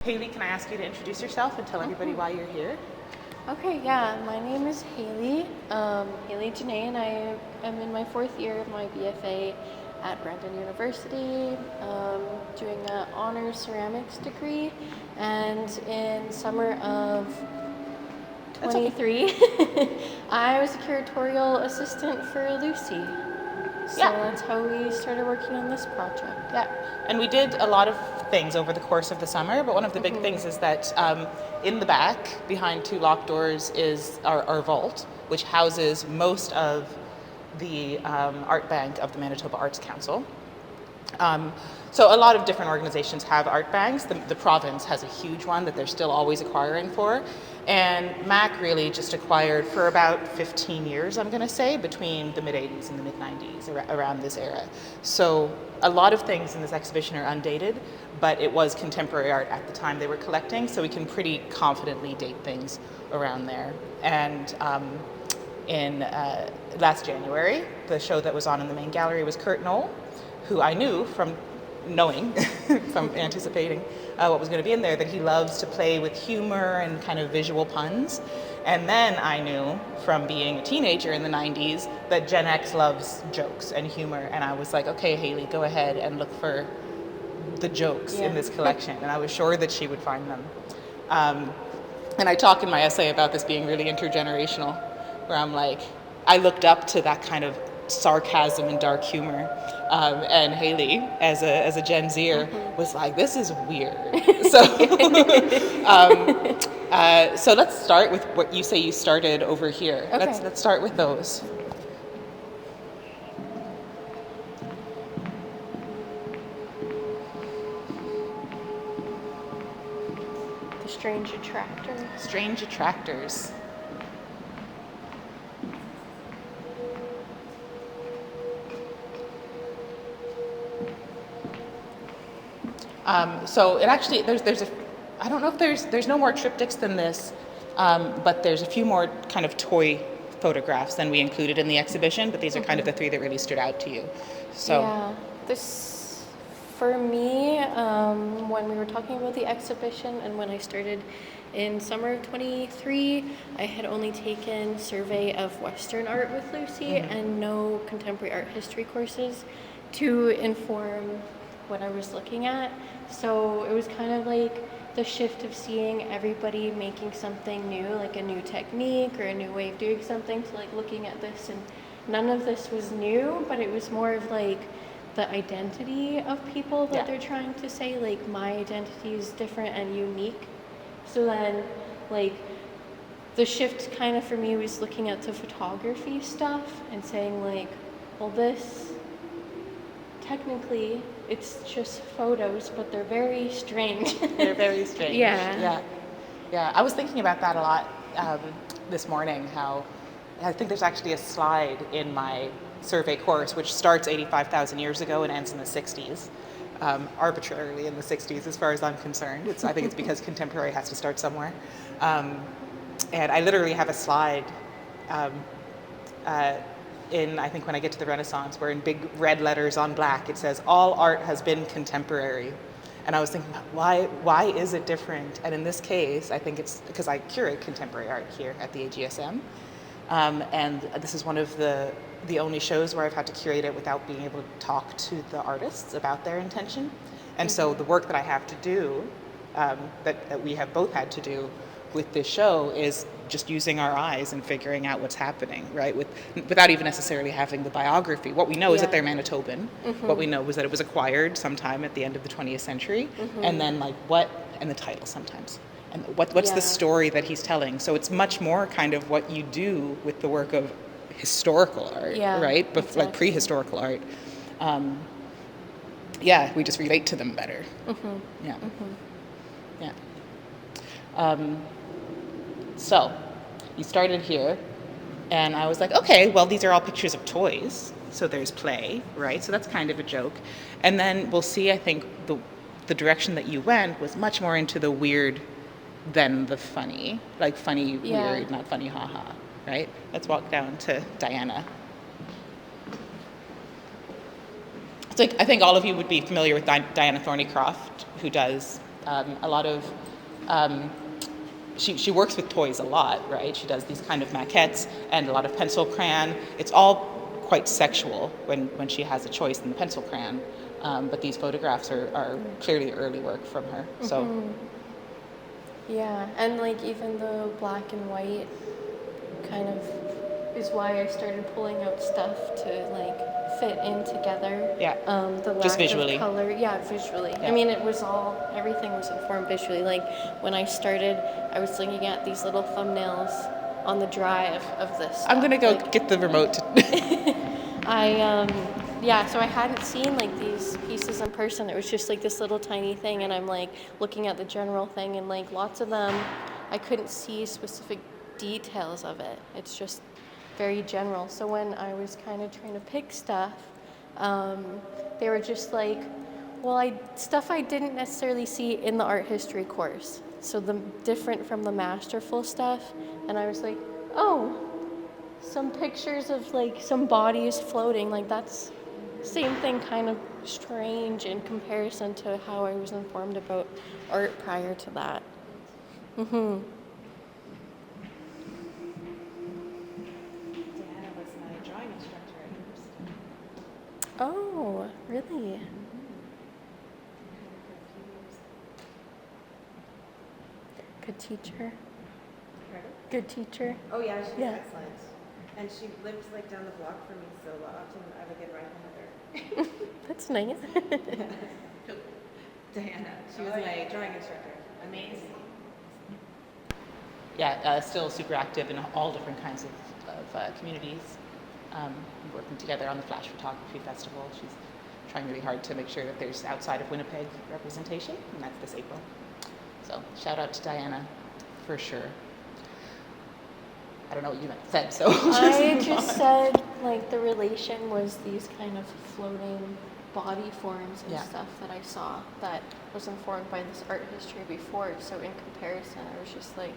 Haylee, can I ask you to introduce yourself and tell everybody why you're here? Okay, yeah, my name is Haylee, Haylee Janai, and I am in my 4th year of my BFA at Brandon University, doing an honors ceramics degree, and in summer of 23, I was a curatorial assistant for Lucie. So that's how we started working on this project. Yeah, and we did a lot of things over the course of the summer, but one of the big things is that in the back, behind 2 locked doors, is our vault, which houses most of the art bank of the Manitoba Arts Council. So a lot of different organizations have art banks. The province has a huge one that they're still always acquiring for. And MAC really just acquired for about 15 years, I'm going to say, between the mid-'80s and the mid-'90s, around this era. So a lot of things in this exhibition are undated, but it was contemporary art at the time they were collecting, so we can pretty confidently date things around there. And in last January, the show that was on in the main gallery was Kurt Knoll, who I knew from knowing, from anticipating what was going to be in there, that he loves to play with humor and kind of visual puns. And then I knew from being a teenager in the 90s that Gen X loves jokes and humor. And I was like, okay, Haylee, go ahead and look for the jokes in this collection. And I was sure that she would find them. And I talk in my essay about this being really intergenerational, where I'm like, I looked up to that kind of sarcasm and dark humor, and Haylee, as a Gen Zer, was like, "This is weird." So, so let's start with what you say you started over here. Okay. Let's start with those. The Strange Attractor. Strange Attractors. So it actually, there's a, I don't know if there's no more triptychs than this, but there's a few more kind of toy photographs than we included in the exhibition, but these are kind of the 3 that really stood out to you. So yeah, this, for me, when we were talking about the exhibition and when I started in summer of 23, I had only taken survey of Western art with Lucie and no contemporary art history courses to inform what I was looking at. So it was kind of like the shift of seeing everybody making something new, like a new technique or a new way of doing something, to like looking at this, and none of this was new, but it was more of like the identity of people that they're trying to say, like my identity is different and unique. So then like the shift kind of for me was looking at the photography stuff and saying like, well, this technically it's just photos, but they're very strange. They're very strange. Yeah. I was thinking about that a lot this morning, how I think there's actually a slide in my survey course which starts 85,000 years ago and ends in the 60s, arbitrarily in the 60s as far as I'm concerned. I think it's because contemporary has to start somewhere. And I literally have a slide I think when I get to the Renaissance, where in big red letters on black it says, "All art has been contemporary." And I was thinking, why is it different? And in this case, I think it's because I curate contemporary art here at the AGSM. And this is one of the only shows where I've had to curate it without being able to talk to the artists about their intention. And so the work that I have to do, that we have both had to do with this show, is just using our eyes and figuring out what's happening, right? Without even necessarily having the biography. What we know is that they're Manitoban. What we know was that it was acquired sometime at the end of the 20th century. And then and the title sometimes. And what's the story that he's telling? So it's much more kind of what you do with the work of historical art, right? Exactly. Like prehistorical art. We just relate to them better. So you started here, and I was like, okay, well, these are all pictures of toys, so there's play, right? So that's kind of a joke. And then we'll see, I think, the direction that you went was much more into the weird than the funny. Like funny, weird, not funny, haha, right? Let's walk down to Diana. So I think all of you would be familiar with Diana Thornycroft, who does A lot of she works with toys a lot, right? She does these kind of maquettes and a lot of pencil crayon. It's all quite sexual when she has a choice in the pencil crayon. But these photographs are clearly early work from her. So. Yeah, and like even the black and white kind of is why I started pulling out stuff to like fit in together. Yeah. The lack Just visually. of color. Yeah, visually. Yeah. I mean, everything was informed visually. Like when I started, I was looking at these little thumbnails on the drive of this stuff. I'm gonna go get the remote. So I hadn't seen like these pieces in person. It was just like this little tiny thing, and I'm like looking at the general thing, and like lots of them, I couldn't see specific details of it. It's just very general. So when I was kind of trying to pick stuff, they were just like, stuff I didn't necessarily see in the art history course. So the different from the masterful stuff, and I was like, oh, some pictures of like some bodies floating, like that's same thing, kind of strange in comparison to how I was informed about art prior to that. Diana was my drawing instructor at university. Oh, really? Good teacher. Pardon? Good teacher. Oh yeah, she's Yeah. excellent. And she lives like down the block from me, so often I would get a ride home with her. That's nice. Diana, she was my drawing instructor. Amazing. Yeah, still super active in all different kinds of communities. Working together on the Flash Photography Festival. She's trying really hard to make sure that there's outside of Winnipeg representation, and that's this April. So shout out to Diana, for sure. I don't know what you said, so I just said like the relation was these kind of floating body forms and stuff that I saw that was informed by this art history before. So in comparison, I was just like,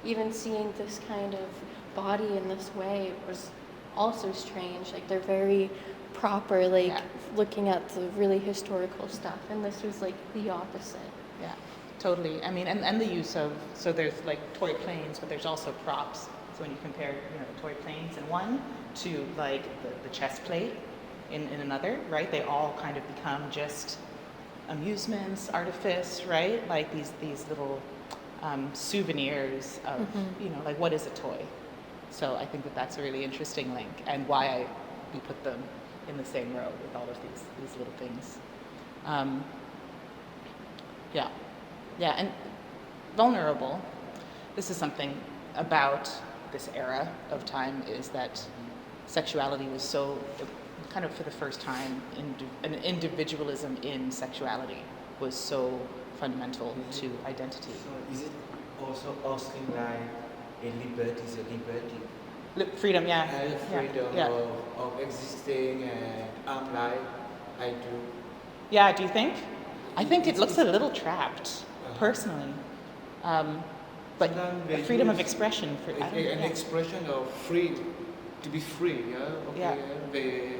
even seeing this kind of body in this way was also strange. Like they're very proper, like looking at the really historical stuff, and this was like the opposite. Yeah, totally. I mean, and the use of, so there's like toy planes, but there's also props. So when you compare, the toy planes in one to like the chest plate in another, right? They all kind of become just amusements, artifice, right? Like these little souvenirs of, like what is a toy? So I think that that's a really interesting link, and why we put them in the same row with all of these little things. And vulnerable. This is something about this era of time, is that sexuality was so, kind of for the first time, an individualism in sexuality was so fundamental to identity. So is it also asking like a liberty is a liberty? Freedom, yeah. Freedom of existing and I'm like, I do. Yeah, do you think? I think it looks a little trapped, personally. But a freedom of expression. An expression of free, to be free, yeah? Okay.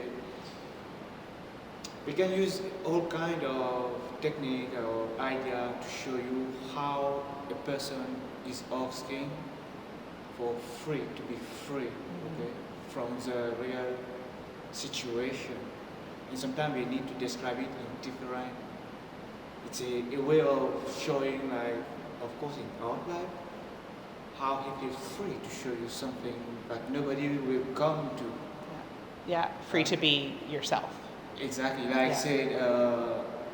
We can use all kind of technique or idea to show you how a person is asking for free, to be free, okay, from the real situation. And sometimes we need to describe it in different, it's a way of showing, like, of course in our life, how he feels free to show you something that nobody will come to. Yeah, free to be yourself. Exactly, like said,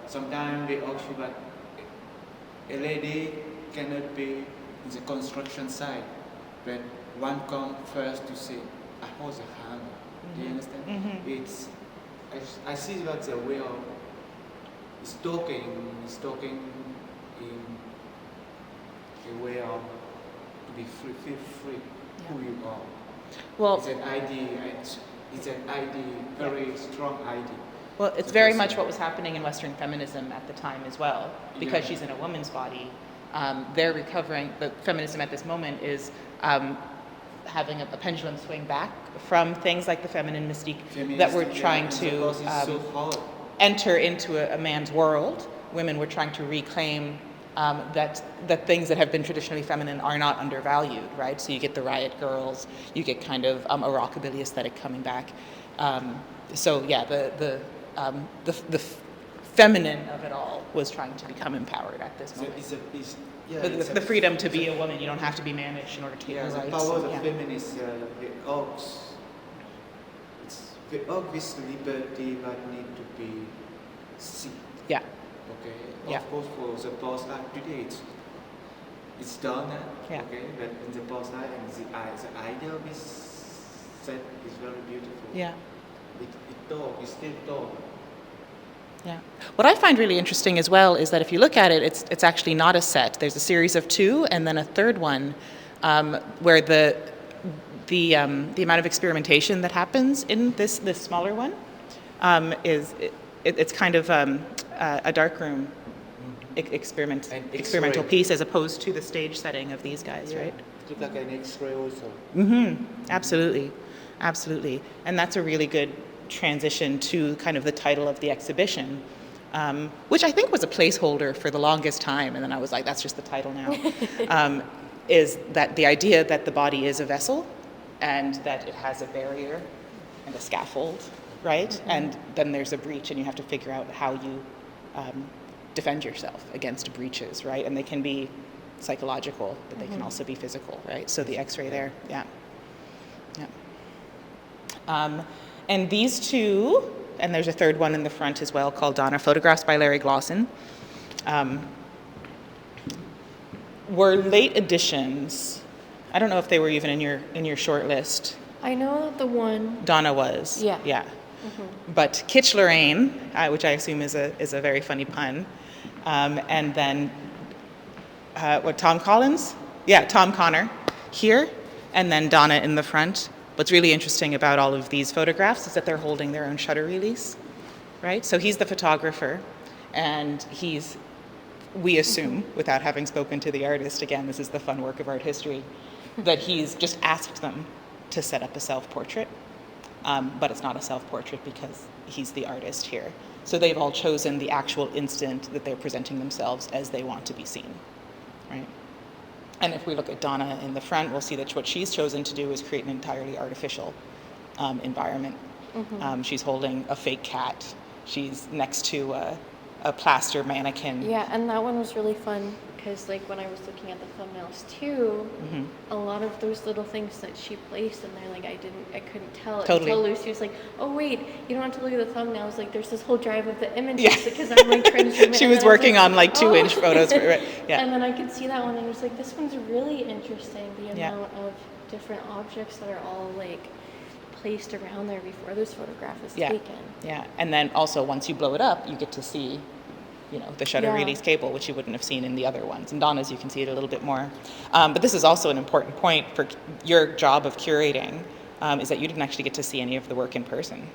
sometimes they ask you, but a lady cannot be in the construction site, but one comes first to say, I hold the hammer. Do you understand? It's, I see that the way of, it's talking in a way of to be free, feel free, who you are. Well, it's an idea, very strong idea. Well, it's very much what was happening in Western feminism at the time as well, because she's in a woman's body. They're recovering, the feminism at this moment is having a pendulum swing back from things like the feminine mystique that were trying to enter into a man's world. Women were trying to reclaim that things that have been traditionally feminine are not undervalued, right? So you get the riot girls, you get kind of a rockabilly aesthetic coming back. So yeah, the feminine of it all was trying to become empowered at this moment. The freedom to be a woman, you don't have to be managed in order to get your the rights. power of the feminist, the oaks. The oak is liberty but need to be seen. Yeah. Okay. Yeah. Of course, for the past life today, it's done. Yeah. Okay. But in the past life, and the idea of this set is very beautiful. Yeah. It's still tall. Yeah. What I find really interesting as well is that if you look at it, it's actually not a set. There's a series of two, and then a third one, where the amount of experimentation that happens in this smaller one it's kind of a darkroom experimental piece as opposed to the stage setting of these guys, right? It's like an X-ray also. Absolutely, absolutely, and that's a really good transition to kind of the title of the exhibition, which I think was a placeholder for the longest time, and then I was like, that's just the title now. Is that the idea that the body is a vessel, and that it has a barrier and a scaffold, right? And then there's a breach, and you have to figure out how you defend yourself against breaches, right? And they can be psychological, but they can also be physical, right? So the X-ray there, yeah. And these two, and there's a third one in the front as well called Donna, photographs by Larry Glosson, were late additions. I don't know if they were even in your short list. I know that the one. Donna was. Yeah. Yeah. But Kitsch Lorraine, which I assume is a very funny pun, and then Tom Collins? Yeah, Tom Connor here, and then Donna in the front. What's really interesting about all of these photographs is that they're holding their own shutter release, right? So he's the photographer, and we assume, without having spoken to the artist, again, this is the fun work of art history, that he's just asked them to set up a self-portrait, but it's not a self-portrait because he's the artist here. So they've all chosen the actual instant that they're presenting themselves as they want to be seen, right? And if we look at Donna in the front, we'll see that what she's chosen to do is create an entirely artificial environment. She's holding a fake cat. She's next to a plaster mannequin. Yeah, and that one was really fun because, like, when I was looking at the thumbnails too, a lot of those little things that she placed in there, like, I couldn't tell Totally. until Lucie was like, "Oh wait, you don't have to look at the thumbnails. Like, there's this whole drive of the images because I'm like trying to zoom in." She and was then I working like, on like 2-inch photos. Right? Yeah. And then I could see that one, and I was like, "This one's really interesting. The Yeah. amount of different objects that are all like placed around there before this photograph is Yeah. taken." Yeah, and then also once you blow it up, you get to see, the shutter Yeah. release cable, which you wouldn't have seen in the other ones. And Donna's, you can see it a little bit more. But this is also an important point for your job of curating, is that you didn't actually get to see any of the work in person.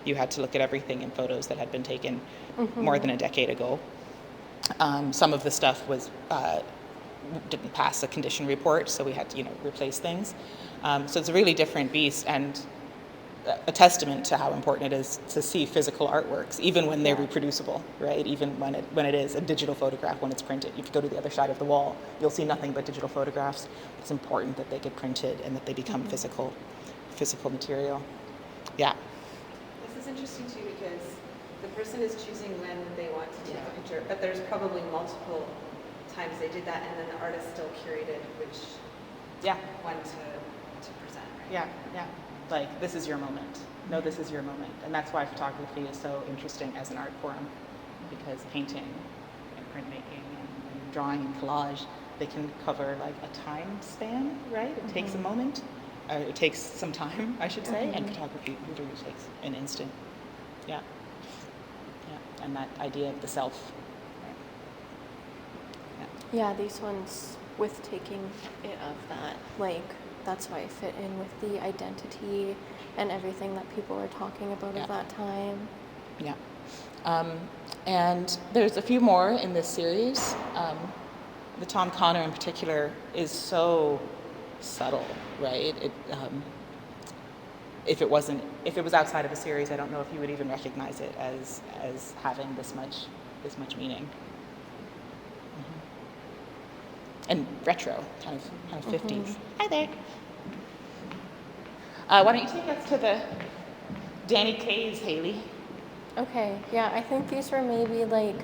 You had to look at everything in photos that had been taken more than a decade ago. Some of the stuff didn't pass a condition report, so we had to, replace things. So it's a really different beast, and a testament to how important it is to see physical artworks, even when they're reproducible, right? Even when it is a digital photograph, when it's printed. If you go to the other side of the wall, you'll see nothing but digital photographs. It's important that they get printed and that they become physical material. Yeah. This is interesting too because the person is choosing when they want to take a picture, but there's probably multiple times they did that, and then the artist still curated which one to present, right? Yeah. Like, this is your moment. No, this is your moment. And that's why photography is so interesting as an art form, because painting and printmaking and drawing and collage, they can cover like a time span, right? It takes a moment, it takes some time, I should say, and photography literally takes an instant. Yeah. And that idea of the self. Right? Yeah, these ones with taking it of that, like, that's why I fit in with the identity and everything that people were talking about at that time. Yeah. And there's a few more in this series. The Tom Connor in particular is so subtle, right? If it was outside of a series, I don't know if you would even recognize it as having this much meaning. and retro, kind of 50s. Hi there. Why don't you take us to the Danny Kaye's, Haylee? Okay, yeah, I think these were maybe like,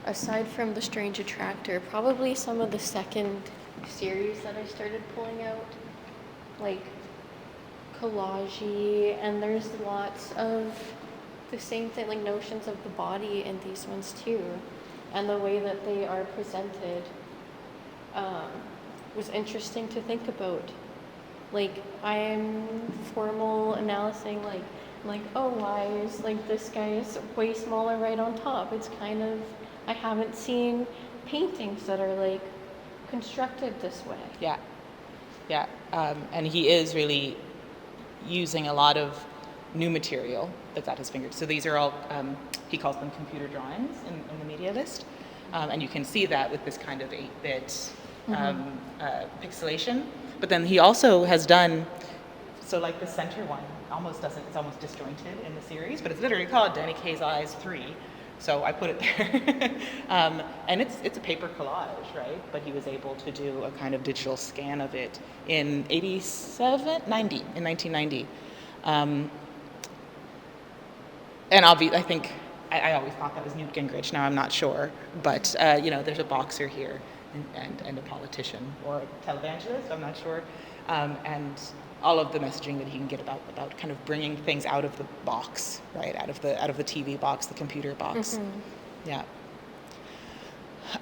aside from The Strange Attractor, probably some of the second series that I started pulling out, like collage-y, and there's lots of the same thing, like notions of the body in these ones too, and the way that they are presented was interesting to think about. Like, I'm formal analyzing, like, oh, why is, like, this guy is way smaller right on top? It's kind of, I haven't seen paintings that are, like, constructed this way. Yeah, yeah. And he is really using a lot of new material that's at his fingers. So these are all, he calls them computer drawings in the media list. And you can see that with this kind of 8-bit pixelation. But then he also has done, so like the center one it's almost disjointed in the series, but it's literally called Danny Kaye's Eyes 3. So I put it there. And it's a paper collage, right? But he was able to do a kind of digital scan of it in 1990. And obviously, I think, I always thought that was Newt Gingrich. Now I'm not sure. But, there's a boxer here and a politician or a televangelist, I'm not sure. And all of the messaging that he can get about kind of bringing things out of the box, right? Out of the TV box, the computer box. Yeah.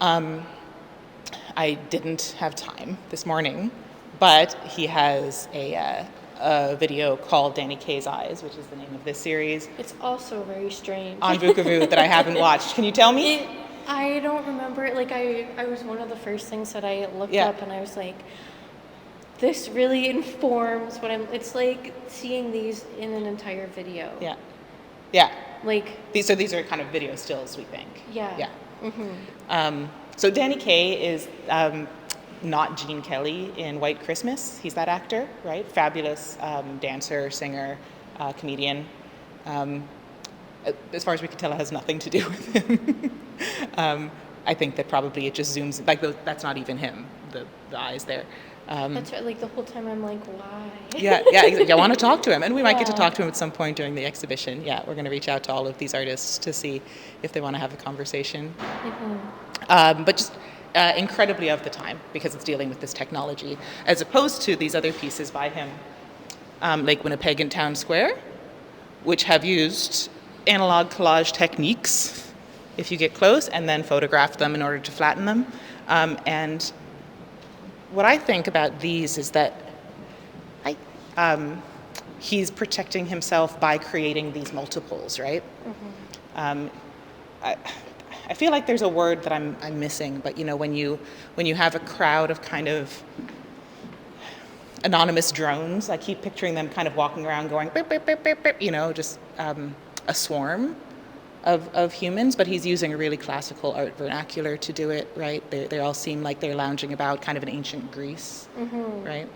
I didn't have time this morning, but he has a video called Danny Kaye's Eyes, which is the name of this series. It's also very strange. On Vukavu that I haven't watched. Can you tell me? I don't remember it. Like, I was one of the first things that I looked up, and I was like, this really informs what it's like seeing these in an entire video. Yeah. Yeah. Like, these are kind of video stills, we think. Yeah. Yeah. So Danny Kaye is not Gene Kelly in White Christmas. He's that actor, right? Fabulous dancer, singer, comedian. As far as we can tell, it has nothing to do with him. I think that probably it just zooms, like that's not even him, the eyes there. That's right, like the whole time I'm like, why? Yeah, exactly. I want to talk to him, and we might get to talk to him at some point during the exhibition. Yeah, we're going to reach out to all of these artists to see if they want to have a conversation. But just incredibly of the time, because it's dealing with this technology, as opposed to these other pieces by him, like Winnipeg and Town Square, which have used analog collage techniques, if you get close, and then photograph them in order to flatten them. And what I think about these is that he's protecting himself by creating these multiples, right? I feel like there's a word that I'm missing, but when you have a crowd of kind of anonymous drones, I keep picturing them kind of walking around going beep, beep, beep, beep, beep, just a swarm of humans, but he's using a really classical art vernacular to do it, right? They all seem like they're lounging about kind of in ancient Greece, right?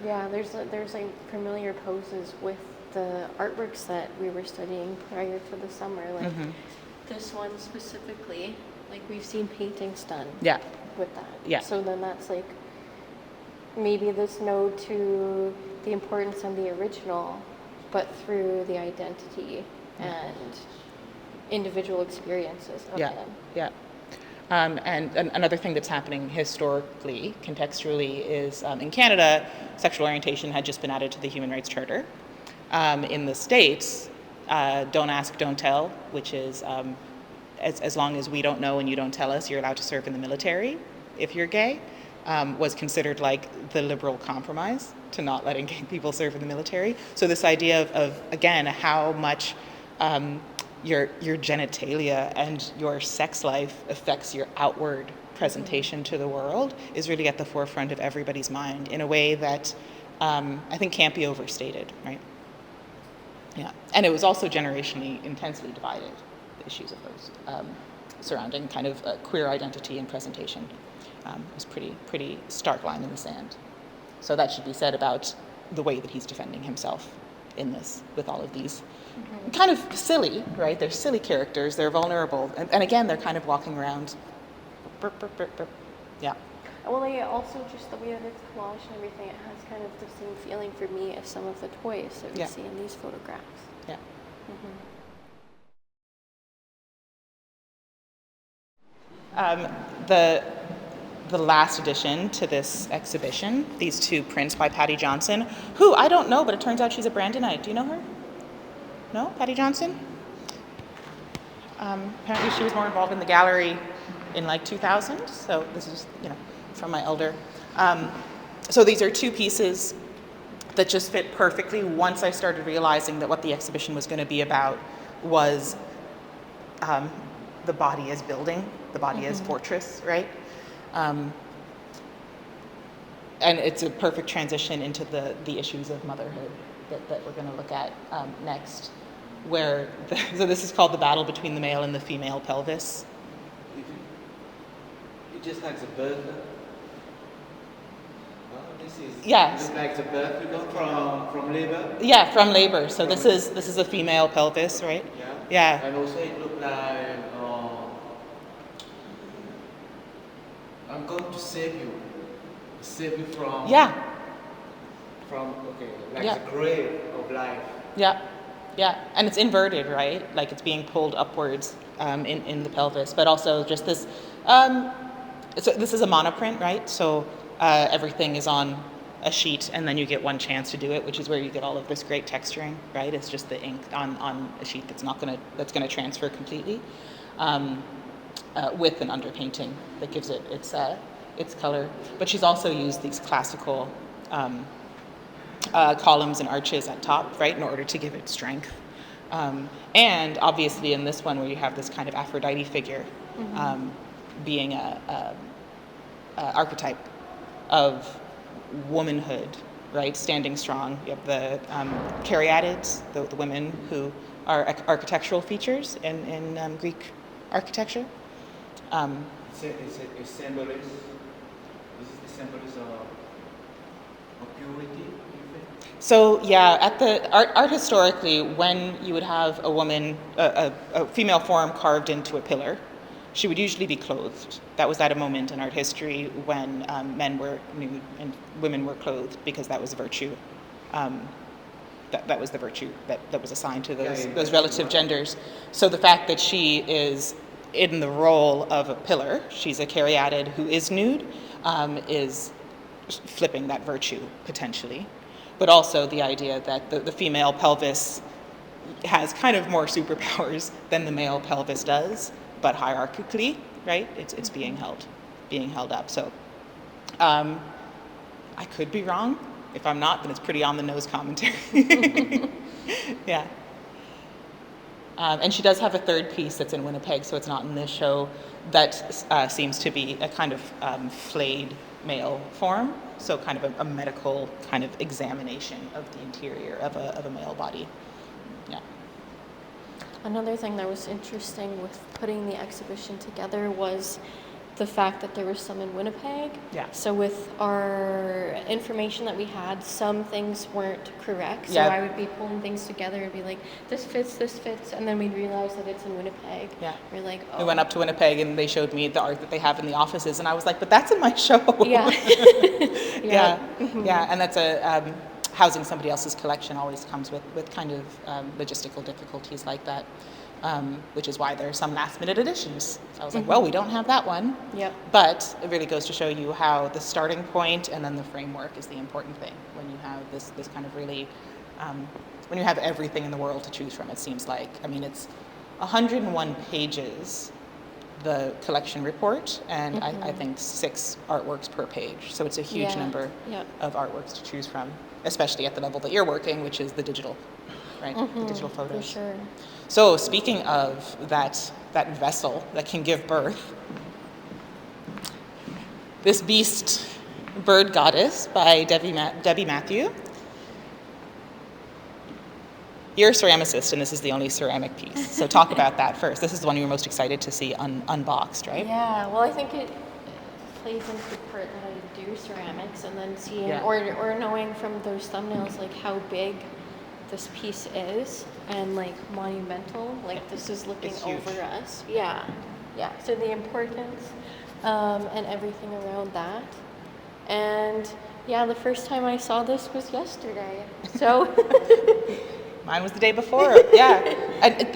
Yeah, there's like familiar poses with the artworks that we were studying prior to the summer, like this one specifically, like we've seen paintings done with that. Yeah. So then that's like maybe this node to the importance of the original, but through the identity and individual experiences of them. Yeah. And another thing that's happening historically, contextually, is in Canada, sexual orientation had just been added to the Human Rights Charter. In the States, don't ask, don't tell, which is as long as we don't know and you don't tell us, you're allowed to serve in the military if you're gay, was considered like the liberal compromise to not letting gay people serve in the military. So this idea of again, how much your genitalia and your sex life affects your outward presentation to the world is really at the forefront of everybody's mind in a way that I think can't be overstated, right? Yeah, and it was also generationally intensely divided, the issues of those surrounding kind of queer identity and presentation. It was pretty stark line in the sand. So that should be said about the way that he's defending himself in this, with all of these kind of silly, right? They're silly characters, they're vulnerable, and again, they're kind of walking around burp, burp, burp, burp, Yeah. Well, also just the way that it's collaged and everything, it has kind of the same feeling for me as some of the toys that we see in these photographs. Yeah. The last addition to this exhibition, these two prints by Patty Johnson, who I don't know, but it turns out she's a Brandonite. Do you know her? No? Patty Johnson? Apparently she was more involved in the gallery in like 2000, so this is, from my elder. So these are two pieces that just fit perfectly once I started realizing that what the exhibition was going to be about was the body as building, the body as fortress, right? And it's a perfect transition into the issues of motherhood that we're going to look at next, where so this is called the battle between the male and the female pelvis. It just like the birth. This is like the birth you got from labor. Yeah, from labor. So this is a female pelvis, right? Yeah. And also it looked like I'm going to save you from the grave of life. Yeah, and it's inverted, right? Like it's being pulled upwards in the pelvis, but also just this. So this is a monoprint, right? So everything is on a sheet, and then you get one chance to do it, which is where you get all of this great texturing, right? It's just the ink on a sheet that's gonna transfer completely, with an underpainting that gives it its color. But she's also used these classical columns and arches at top, right, in order to give it strength. And obviously in this one where you have this kind of Aphrodite figure, being a archetype of womanhood, right, standing strong. You have the caryatids, the women who are architectural features in Greek architecture. It's a symbolism. This is the symbolism of purity. So yeah, at the art historically, when you would have a woman, a female form carved into a pillar, she would usually be clothed. That was at a moment in art history when men were nude and women were clothed, because that was virtue. That was the virtue that was assigned to those relative genders. So the fact that she is in the role of a pillar, she's a caryatid who is nude, is flipping that virtue potentially. But also the idea that the female pelvis has kind of more superpowers than the male pelvis does, but hierarchically, right? It's being held up. So I could be wrong. If I'm not, then it's pretty on the nose commentary. Yeah. And she does have a third piece that's in Winnipeg, so it's not in this show, that seems to be a kind of flayed male form, so kind of a medical kind of examination of the interior of a male body. Yeah. Another thing that was interesting with putting the exhibition together was the fact that there was some in Winnipeg. Yeah. So with our information that we had, some things weren't correct. So Yeah. I would be pulling things together and be like, this fits, and then we'd realize that it's in Winnipeg. Yeah. We're like, oh. We went up to Winnipeg and they showed me the art that they have in the offices, and I was like, but that's in my show. Yeah. Yeah. Yeah, and that's housing somebody else's collection always comes with kind of logistical difficulties like that, which is why there are some last-minute additions. So I was like, well, we don't have that one. Yep. But it really goes to show you how the starting point and then the framework is the important thing when you have this kind of really, when you have everything in the world to choose from, it seems like. I mean, it's 101 pages, the collection report, and I think 6 artworks per page. So it's a huge number of artworks to choose from, especially at the level that you're working, which is the digital, right? The digital photos. For sure. So speaking of that vessel that can give birth, this beast, Bird Goddess by Debbie Matthew. You're a ceramicist, and this is the only ceramic piece. So talk about that first. This is the one you were most excited to see unboxed, right? Yeah, well, I think it plays into the part that I do ceramics, and then seeing or knowing from those thumbnails like how big this piece is and like monumental. Like this is looking over us. Yeah. So the importance and everything around that. And yeah, the first time I saw this was yesterday. So Mine was the day before. Yeah, and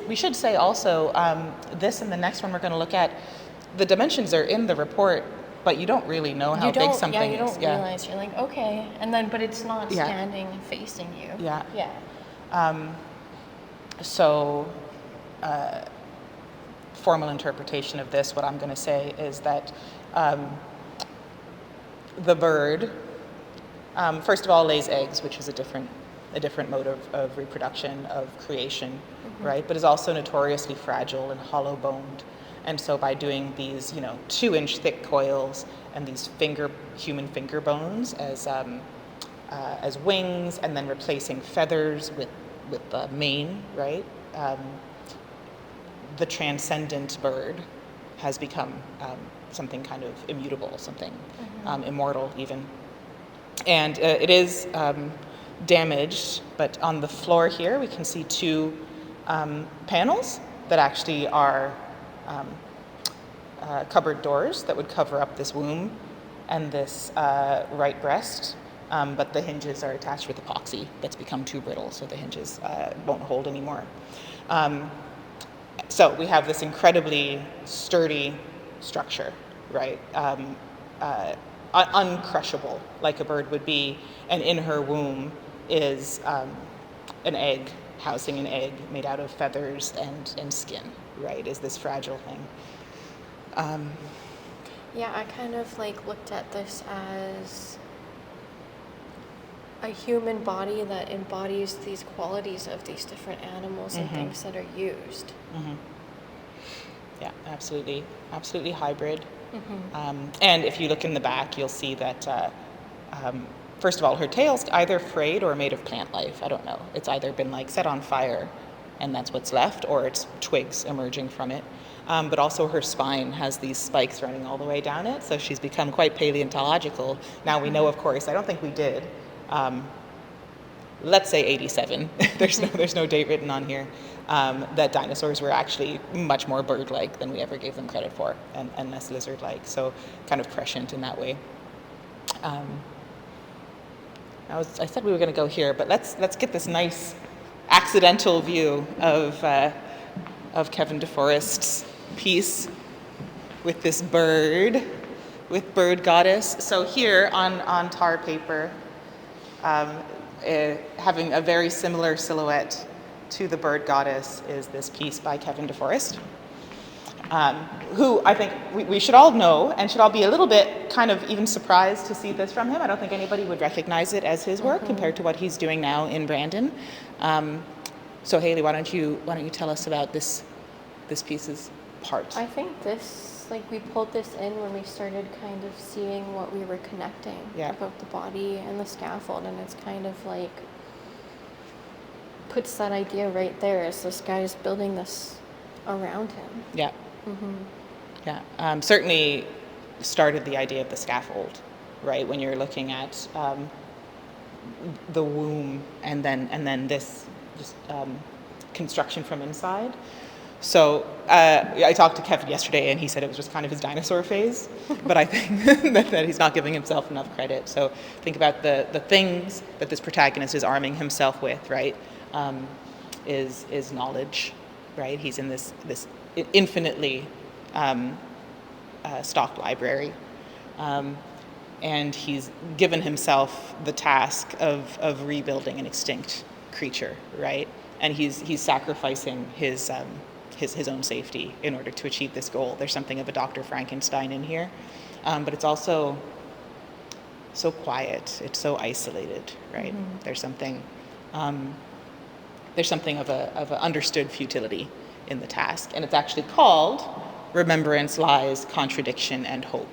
we should say also this and the next one we're going to look at. The dimensions are in the report, but you don't really know how big something is. You don't realize. You're like, okay, and then but it's not standing and facing you. Yeah. Yeah. So, formal interpretation of this, what I'm going to say is that the bird, first of all, lays eggs, which is a different mode of reproduction, of creation, right? But is also notoriously fragile and hollow-boned. And so by doing these, 2-inch thick coils and these human finger bones as wings, and then replacing feathers with the mane, right? The transcendent bird has become something kind of immutable, something immortal even. And it is damaged, but on the floor here we can see 2 panels that actually are cupboard doors that would cover up this womb and this right breast. But the hinges are attached with epoxy that's become too brittle, so the hinges won't hold anymore. So we have this incredibly sturdy structure, right? Uncrushable, like a bird would be, and in her womb is an egg, housing an egg made out of feathers and skin, right? Is this fragile thing. Yeah, I kind of looked at this as a human body that embodies these qualities of these different animals and things that are used. Yeah, absolutely hybrid. And if you look in the back, you'll see that, first of all, her tail's either frayed or made of plant life. I don't know. It's either been set on fire and that's what's left, or it's twigs emerging from it. But also her spine has these spikes running all the way down it, so she's become quite paleontological. Now we know, of course, I don't think we did, let's say 87, there's no date written on here, that dinosaurs were actually much more bird-like than we ever gave them credit for, and less lizard-like, so kind of prescient in that way. I said we were going to go here, but let's get this nice accidental view of Kevin DeForest's piece with this bird, with bird goddess. So here on tar paper, having a very similar silhouette to the bird goddess is this piece by Kevin DeForest, who I think we should all know and should all be a little bit kind of even surprised to see this from him. I don't think anybody would recognize it as his work compared to what he's doing now in Brandon. So Haylee, why don't you tell us about this piece's part? I think this, we pulled this in when we started kind of seeing what we were connecting about the body and the scaffold, and it's kind of puts that idea right there as this guy is building this around him. Yeah. Yeah. Certainly started the idea of the scaffold, right? When you're looking at the womb and then this just construction from inside. So I talked to Kevin yesterday, and he said it was just kind of his dinosaur phase, but I think that he's not giving himself enough credit. So think about the things that this protagonist is arming himself with, right? Is knowledge, right? He's in this infinitely stocked library, and he's given himself the task of rebuilding an extinct creature, right? And he's sacrificing his own safety in order to achieve this goal. There's something of a Dr. Frankenstein in here, but it's also so quiet. It's so isolated, right? There's something of a understood futility in the task, and it's actually called Remembrance, Lies, Contradiction, and Hope,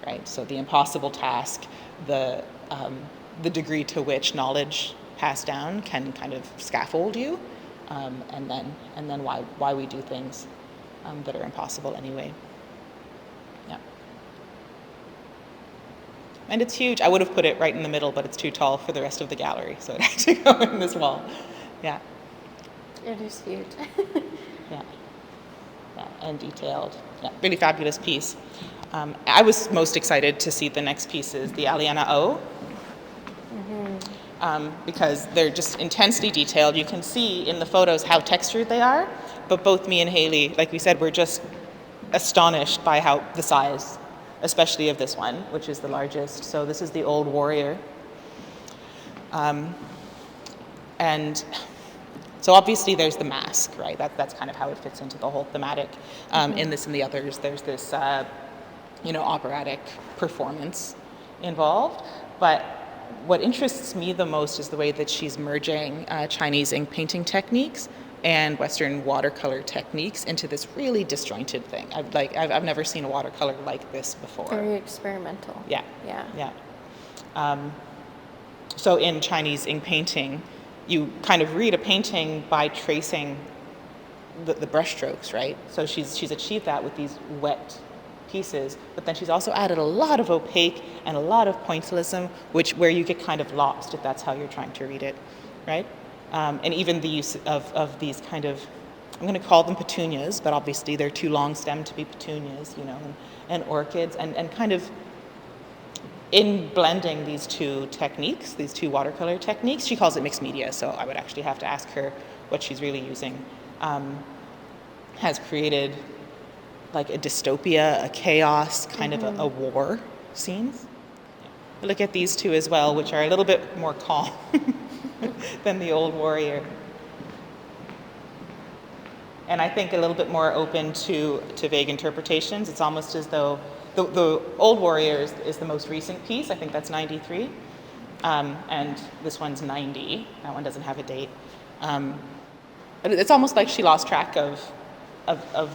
right? So the impossible task, the degree to which knowledge passed down can kind of scaffold you, and then why we do things that are impossible anyway. Yeah. And it's huge. I would have put it right in the middle, but it's too tall for the rest of the gallery, so it had to go in this wall. Yeah. It is huge. Yeah. Yeah. and detailed. Yeah, really fabulous piece. I was most excited to see the next pieces, the Aliana O, because they're just intensely detailed. You can see in the photos how textured they are, but both me and Haylee, like we said, were just astonished by how the size, especially of this one, which is the largest. So this is the Old Warrior. And so obviously there's the mask, right? That's kind of how it fits into the whole thematic. In this and the others, there's this, operatic performance involved. But what interests me the most is the way that she's merging Chinese ink painting techniques and Western watercolor techniques into this really disjointed thing. I've never seen a watercolor like this before. Very experimental. Yeah. Yeah. So in Chinese ink painting, you kind of read a painting by tracing the brush strokes, right? So she's achieved that with these wet pieces, but then she's also added a lot of opaque and a lot of pointillism, where you get kind of lost if that's how you're trying to read it, right? And even the use of these kind of, I'm going to call them petunias, but obviously they're too long stemmed to be petunias, and orchids, and kind of in blending these two techniques, these two watercolor techniques, she calls it mixed media, so I would actually have to ask her what she's really using, has created like a dystopia, a chaos, kind of a war scenes. Look at these two as well, which are a little bit more calm than the Old Warrior. And I think a little bit more open to vague interpretations. It's almost as though the Old Warrior is the most recent piece. I think that's 93. And this one's 90. That one doesn't have a date. It's almost like she lost track of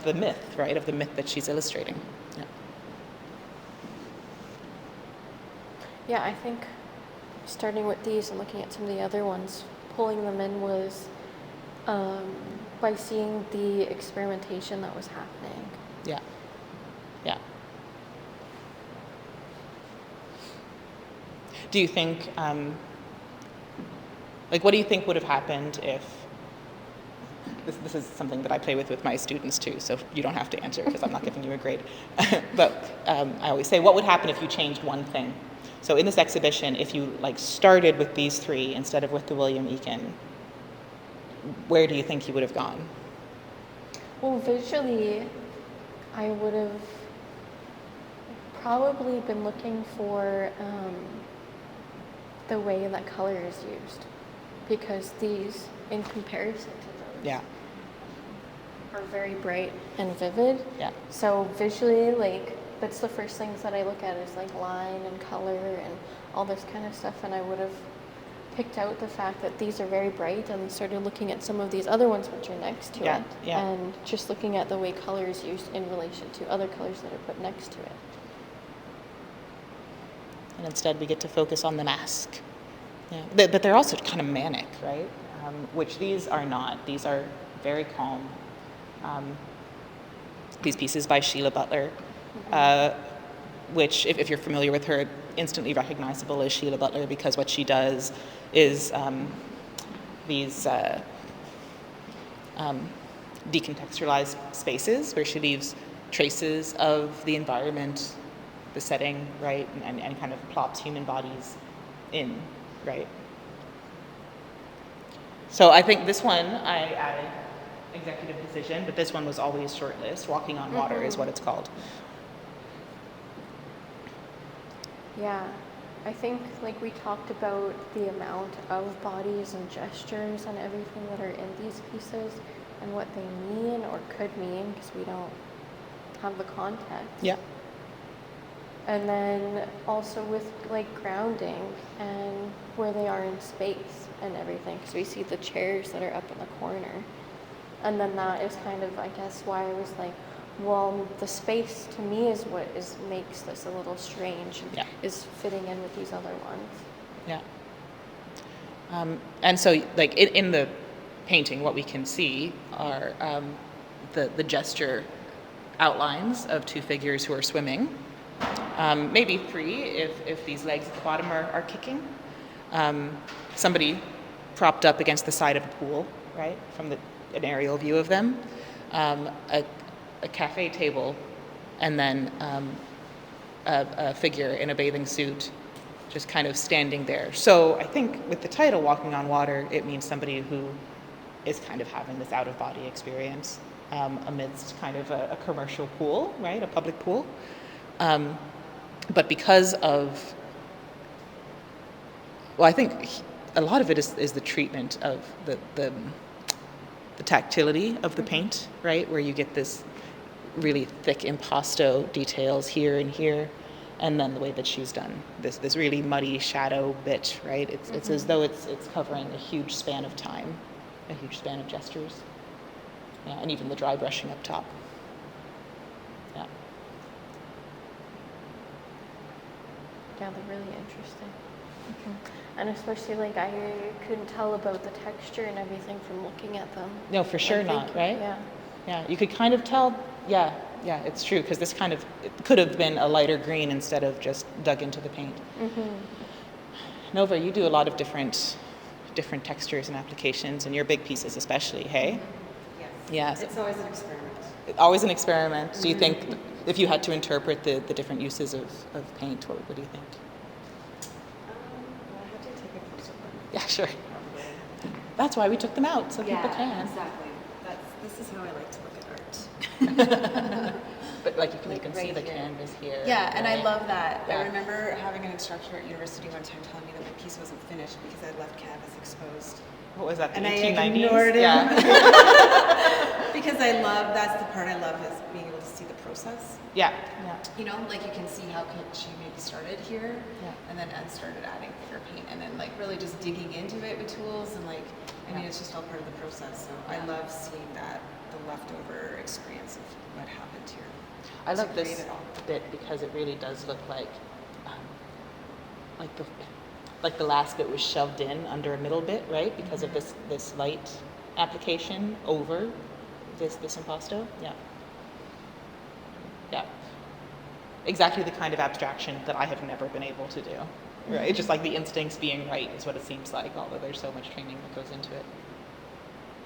the myth, right? Of the myth that she's illustrating. Yeah. Yeah, I think starting with these and looking at some of the other ones, pulling them in was by seeing the experimentation that was happening. Yeah. Do you think, what do you think would have happened if, this is something that I play with my students too, so you don't have to answer because I'm not giving you a grade. But I always say, what would happen if you changed one thing? So in this exhibition, if you started with these three instead of with the William Eakin, where do you think you would have gone? Well, visually, I would have probably been looking for the way that color is used, because these, in comparison to those, are very bright and vivid. Yeah. So visually, that's the first things that I look at is line and color and all this kind of stuff, and I would have picked out the fact that these are very bright and started looking at some of these other ones which are next to it, and just looking at the way color is used in relation to other colors that are put next to it. And instead we get to focus on the mask. Yeah. But they're also kind of manic, right? Which these are not. These are very calm. These pieces by Sheila Butler, which, if you're familiar with her, instantly recognizable as Sheila Butler, because what she does is these decontextualized spaces where she leaves traces of the environment, the setting, right, and kind of plops human bodies in, right? So I think this one I added executive decision, but this one was always shortlist. Walking on Water is what it's called. Yeah, I think we talked about the amount of bodies and gestures and everything that are in these pieces and what they mean or could mean, because we don't have the context. Yeah. And then also with grounding and where they are in space and everything, because we see the chairs that are up in the corner. And then that is kind of, I guess, why I was well, the space to me is what makes this a little strange, and is fitting in with these other ones. Yeah. And so, in the painting, what we can see are the gesture outlines of two figures who are swimming. Maybe three if these legs at the bottom are kicking. Somebody propped up against the side of a pool, right, from an aerial view of them. a cafe table, and then a figure in a bathing suit just kind of standing there. So I think with the title Walking on Water, it means somebody who is kind of having this out-of-body experience amidst kind of a commercial pool, right, a public pool. But because of, well, I think a lot of it is the treatment of the tactility of the paint, right, where you get this really thick impasto details here and here, and then the way that she's done this really muddy shadow bit, right? It's as though it's covering a huge span of time, a huge span of gestures. Yeah, and even the dry brushing up top. Yeah. Yeah, they're really interesting. And especially, like, I couldn't tell about the texture and everything from looking at them. No, for sure not, right? Yeah. Yeah, you could kind of tell, yeah, it's true, because this kind of, it could have been a lighter green instead of just dug into the paint. Nova, you do a lot of different textures and applications, and your big pieces especially, hey? Yes. Yeah. It's always an experiment. Always an experiment. Do you think, if you had to interpret the different uses of paint, what do you think? Well, I have to take a closer look. Yeah, sure. That's why we took them out, so people can. Exactly. This is how I like to look at art. But like you can see right the here. canvas here. Yeah, and I right? love that. Yeah. I remember having an instructor at university one time telling me that my piece wasn't finished because I left canvas exposed. What was that, the And I 1890s? ignored him. Yeah. Because that's the part I love, is being able to see the process. Yeah. You know, like you can see how she maybe started here, and then started adding bigger paint, and then like really just digging into it with tools, and like, I mean, it's just all part of the process. So I love seeing that, the leftover experience of what happened here. I to love create this it all. bit because it really does look like the last bit was shoved in under a middle bit, right? Because of this light application over this impasto. Yeah. Yeah. Exactly the kind of abstraction that I have never been able to do. Right? It's just like the instincts being right is what it seems like, although there's so much training that goes into it.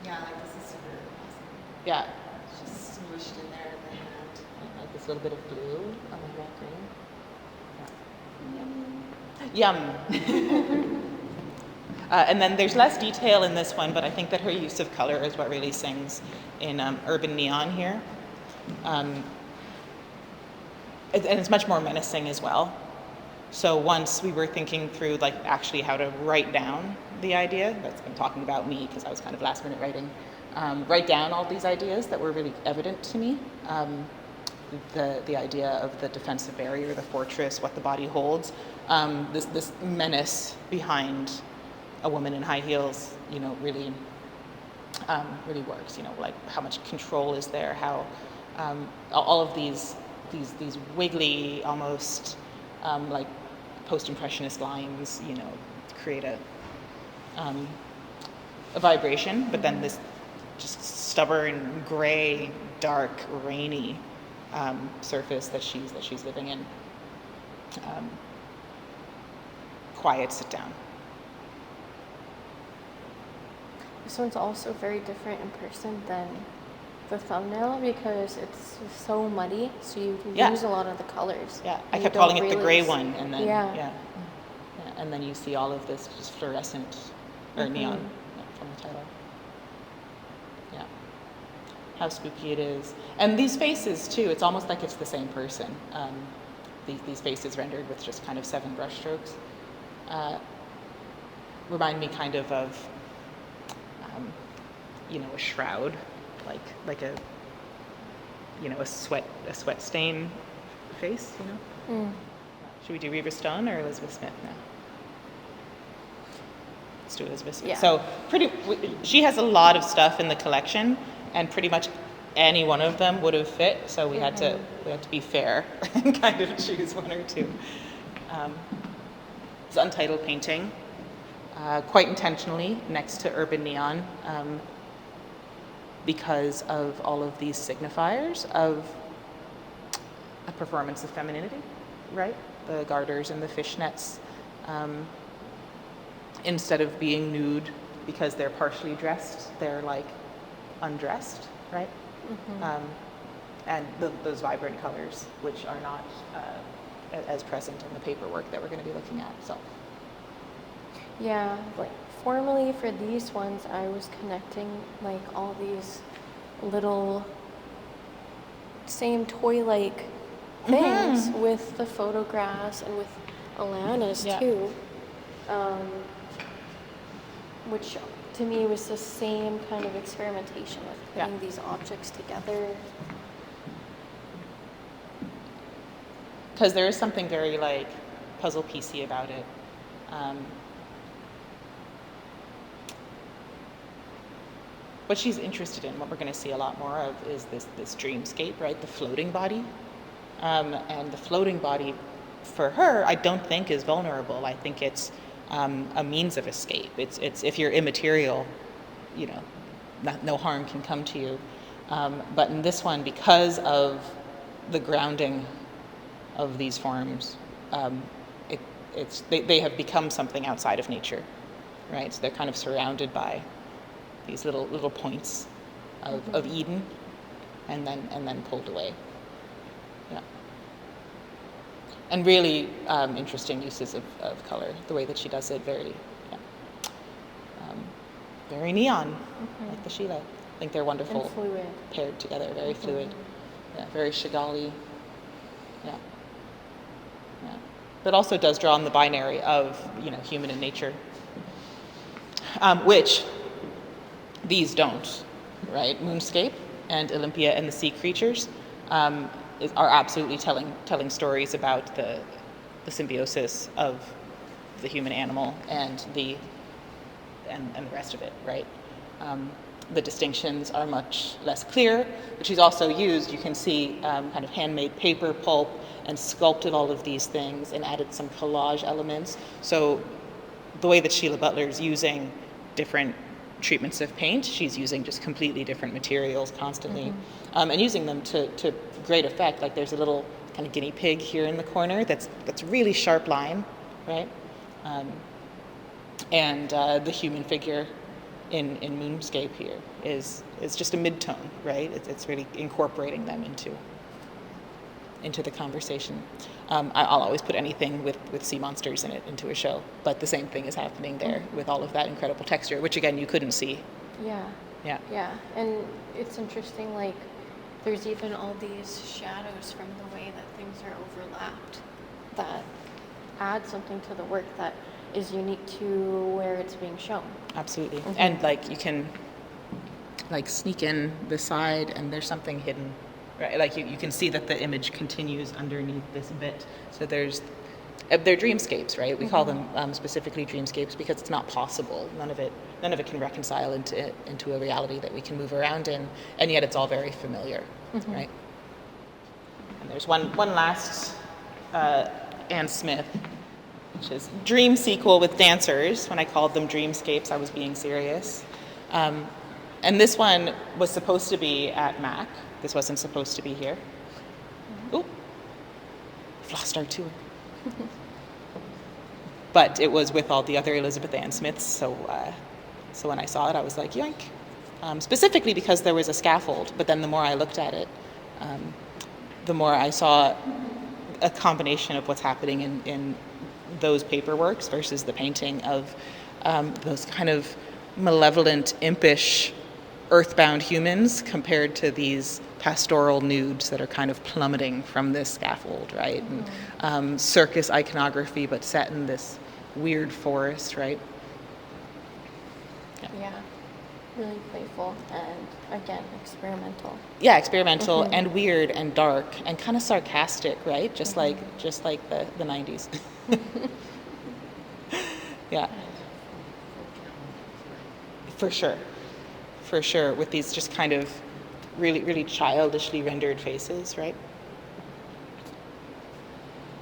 Yeah, like this is super awesome. Yeah. It's just smooshed in there in the hand. Like this little bit of blue on the black green. Yeah. Yum. And then there's less detail in this one, but I think that her use of color is what really sings in Urban Neon here. And it's much more menacing as well. So once we were thinking through like actually how to write down the idea, I'm talking about me because I was kind of last minute writing, write down all these ideas that were really evident to me. The idea of the defensive barrier, the fortress, what the body holds, this menace behind a woman in high heels, you know, really works. You know, like how much control is there? How all of these wiggly, almost like post-impressionist lines, you know, create a vibration. But then this just stubborn, gray, dark, rainy surface that she's living in quiets it down. This one's also very different in person than the thumbnail because it's so muddy, so you lose a lot of the colors. Yeah, I kept calling it the gray one, and then and then you see all of this just fluorescent or neon from the title. Yeah, how spooky it is, and these faces too. It's almost like it's the same person. These faces rendered with just kind of 7 brush strokes remind me kind of you know, a shroud, like a, you know, a sweat stain face, you know. Should we do Reaver Stone or Elizabeth Smith now? Let's do Elizabeth Smith. Yeah. So she has a lot of stuff in the collection, and pretty much any one of them would have fit. So we had to be fair and kind of choose one or two. It's an untitled painting, quite intentionally next to Urban Neon. Because of all of these signifiers of a performance of femininity, right? The garters and the fishnets, instead of being nude because they're partially dressed, they're like undressed, right? and those vibrant colors, which are not as present in the paperwork that we're going to be looking at. So, yeah, like formally for these ones, I was connecting like all these little same toy-like things with the photographs and with Alana's too, which to me was the same kind of experimentation with putting these objects together. Because there is something very like puzzle piecey about it. What she's interested in, what we're going to see a lot more of, is this dreamscape, right? The floating body, and the floating body, for her, I don't think is vulnerable. I think it's a means of escape. It's if you're immaterial, you know, no harm can come to you. But in this one, because of the grounding of these forms, they have become something outside of nature, right? So they're kind of surrounded by these little points of Eden, and then pulled away. Yeah. And really interesting uses of color. The way that she does it, very neon, like the Sheila. I think they're wonderful. And fluid. Paired together, very fluid. Yeah, very Chagall-y. Yeah. Yeah. But also does draw on the binary of, you know, human and nature, which these don't, right? Moonscape and Olympia and the sea creatures are absolutely telling stories about the symbiosis of the human animal and the rest of it, right? The distinctions are much less clear, but she's also used, you can see, kind of handmade paper pulp and sculpted all of these things and added some collage elements. So the way that Sheila Butler is using different treatments of paint, she's using just completely different materials constantly, and using them to great effect. Like there's a little kind of guinea pig here in the corner that's really sharp line, right? And the human figure in Moonscape here is just a mid-tone, right? It's really incorporating them into the conversation. I'll always put anything with sea monsters in it into a show, but the same thing is happening there with all of that incredible texture, which again you couldn't see. Yeah. And it's interesting, like there's even all these shadows from the way that things are overlapped that add something to the work that is unique to where it's being shown. Absolutely. And like you can like sneak in the side and there's something hidden, right? Like you can see that the image continues underneath this bit. So they're dreamscapes, right? We call them specifically dreamscapes because it's not possible. None of it can reconcile into a reality that we can move around in, and yet it's all very familiar, right? And there's one last Anne Smith, which is Dream sequel with dancers. When I called them dreamscapes, I was being serious. And this one was supposed to be at MAC. This wasn't supposed to be here. Ooh, I've lost our tour. But it was with all the other Elizabeth Ann Smiths, so when I saw it, I was like, yoink. Specifically because there was a scaffold, but then the more I looked at it, the more I saw a combination of what's happening in those paperworks versus the painting of those kind of malevolent, impish, earthbound humans compared to these pastoral nudes that are kind of plummeting from this scaffold, right? And circus iconography, but set in this weird forest, right? Yeah, really playful and again experimental. Yeah, experimental and weird and dark and kind of sarcastic, right? Just like the 90s. Yeah. For sure, with these just kind of really, really childishly rendered faces, right?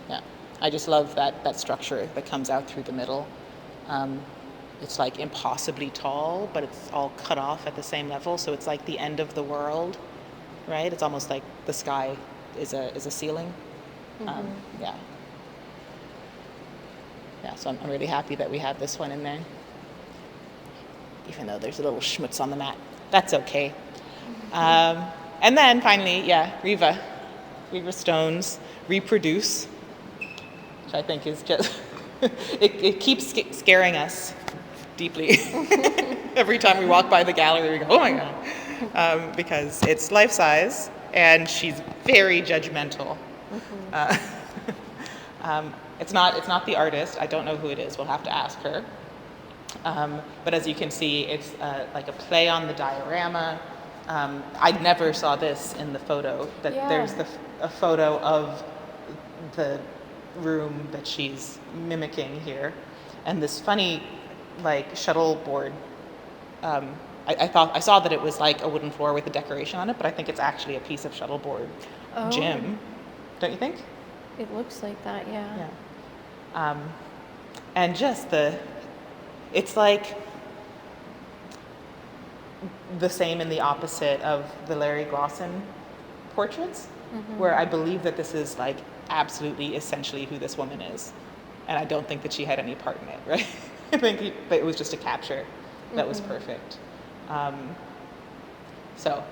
Yeah, I just love that structure that comes out through the middle. It's like impossibly tall, but it's all cut off at the same level, so it's like the end of the world, right? It's almost like the sky is a ceiling. Yeah, so I'm really happy that we have this one in there. Even though there's a little schmutz on the mat. That's okay. And then finally, Riva stones reproduce, which I think is just, it keeps scaring us deeply. Every time we walk by the gallery, we go, oh my God. Because it's life size and she's very judgmental. It's not the artist. I don't know who it is. We'll have to ask her. But as you can see, it's like a play on the diorama. I never saw this in the photo. There's a photo of the room that she's mimicking here, and this funny like shuttle board. I saw that it was like a wooden floor with a decoration on it, but I think it's actually a piece of shuttleboard gym. Don't you think? It looks like that, yeah. And just it's like the same in the opposite of the Larry Glosson portraits, where I believe that this is like absolutely essentially who this woman is. And I don't think that she had any part in it, right? I think it was just a capture that was perfect. So,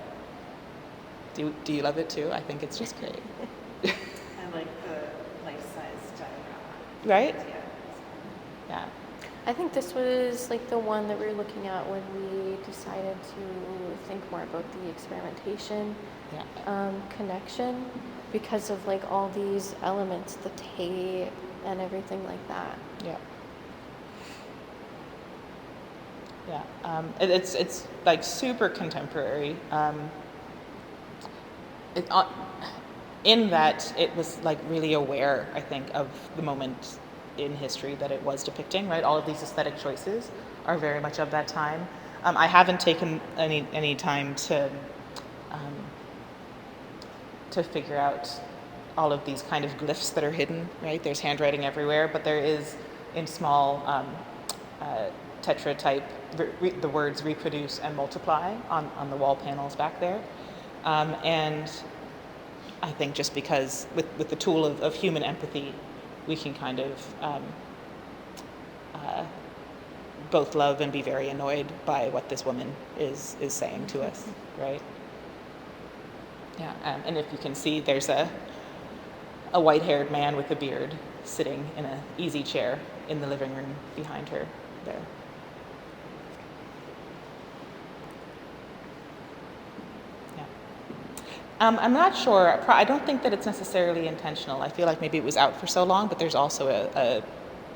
do you love it too? I think it's just great. I like the life-size diorama. Right? Yeah. Yeah. I think this was like the one that we were looking at when we decided to think more about the experimentation connection, because of like all these elements, the tape and everything like that. Yeah. Yeah. It's like super contemporary. In that it was like really aware, I think, of the moment in history that it was depicting, right? All of these aesthetic choices are very much of that time. I haven't taken any time to figure out all of these kind of glyphs that are hidden, right? There's handwriting everywhere, but there is in small tetra type the words reproduce and multiply on the wall panels back there. And I think just because with the tool of human empathy, we can kind of both love and be very annoyed by what this woman is saying to us, right? Yeah, and if you can see, there's a white-haired man with a beard sitting in an easy chair in the living room behind her there. I'm not sure. I don't think that it's necessarily intentional. I feel like maybe it was out for so long, but there's also a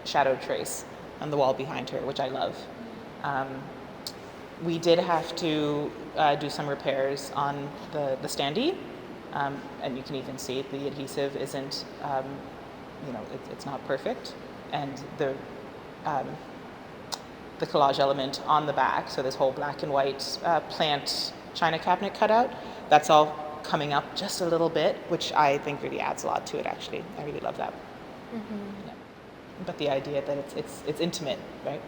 shadow trace on the wall behind her, which I love. We did have to do some repairs on the standee, and you can even see the adhesive isn't, it's not perfect, and the collage element on the back, so this whole black and white plant china cabinet cutout, that's all coming up just a little bit, which I think really adds a lot to it, actually. I really love that. Yeah. But the idea that it's intimate, right?